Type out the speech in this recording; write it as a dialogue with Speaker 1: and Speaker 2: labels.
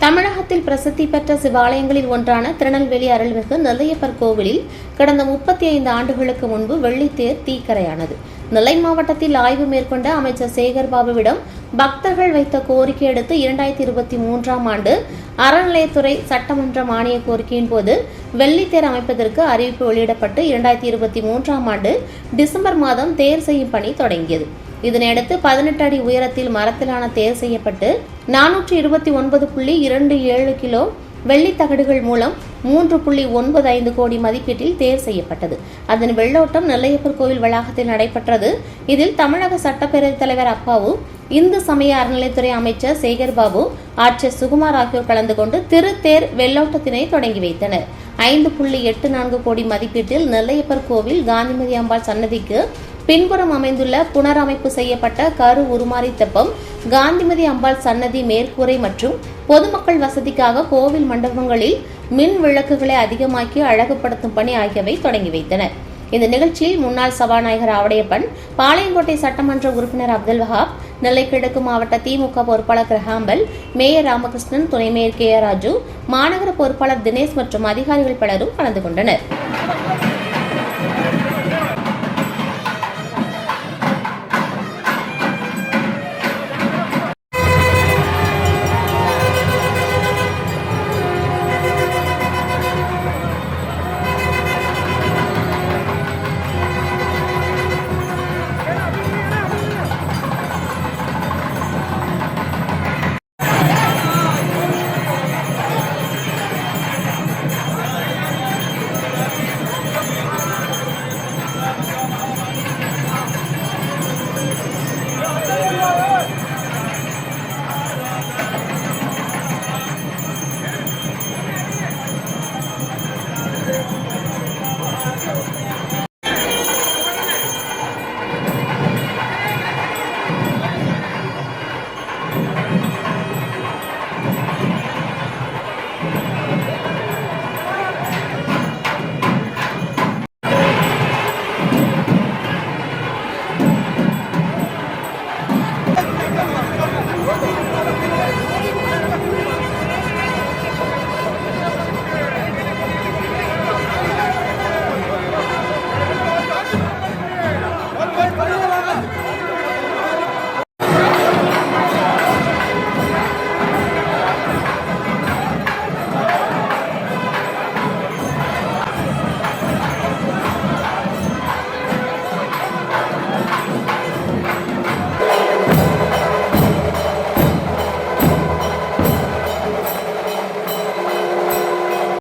Speaker 1: தமிழகத்தில் பிரசித்தி பெற்ற சிவாலயங்களில் ஒன்றான திருநெல்வேலி அருள்மிகு நெல்லையப்பர் கோவிலில் கடந்த 35 ஆண்டுகளுக்கு முன்பு வெள்ளித்தேர் தீக்கரையானது. நெல்லை மாவட்டத்தில் ஆய்வு மேற்கொண்ட அமைச்சர் சேகர்பாபுவிடம் பக்தர்கள் வைத்த கோரிக்கை அடுத்து 2023ஆம் ஆண்டு அறநிலையத்துறை சட்டமன்ற மானிய கோரிக்கையின் போது வெள்ளித்தேர் அமைப்பதற்கு அறிவிப்பு வெளியிடப்பட்டு 2023ஆம் ஆண்டு டிசம்பர் மாதம் தேர் செய்யும் பணி தொடங்கியது. இதனையடுத்து 18 அடி உயரத்தில் மரத்திலான தேர் செய்யப்பட்டு 429.27 கிலோ வெள்ளித் தகடுகள் மூலம் 3.95 கோடி மதிப்பீட்டில் தேர் செய்யப்பட்டது. அதன் வெள்ளோட்டம் நெல்லையப்பர் கோவில் வளாகத்தில் நடைபெற்றது. இதில் தமிழக சட்டப்பேரவைத் தலைவர் அப்பாவு, இந்து சமய அறநிலையத்துறை அமைச்சர் சேகர்பாபு, ஆட்சியர் சுகுமார் ஆகியோர் கலந்து கொண்டு திருத்தேர் வெள்ளோட்டத்தினை தொடங்கி வைத்தனர். 5.84 கோடி மதிப்பீட்டில் நெல்லையப்பர் கோவில் காந்திமதி அம்பாள் சன்னதிக்கு பின்புறம் அமைந்துள்ள புனரமைப்பு செய்யப்பட்ட கரு உருமாறி தெப்பம், காந்திமதி அம்பாள் சன்னதி மேற்கூரை மற்றும் பொதுமக்கள் வசதிக்காக கோவில் மண்டபங்களில் மின் விளக்குகளை அதிகமாக்கி அழகுபடுத்தும் பணி ஆகியவை தொடங்கி வைத்தனர். இந்த நிகழ்ச்சியில் முன்னாள் சபாநாயகர் ஆவடையப்பன், பாளையங்கோட்டை சட்டமன்ற உறுப்பினர் அப்துல் வஹாப், நெல்லை கிழக்கு மாவட்ட திமுக பொறுப்பாளர் கிரஹாம்பல், மேயர் ராமகிருஷ்ணன், துணை மேயர் கே ராஜு, மாநகர பொறுப்பாளர் தினேஷ் மற்றும் அதிகாரிகள் பலரும் கலந்து கொண்டனர்.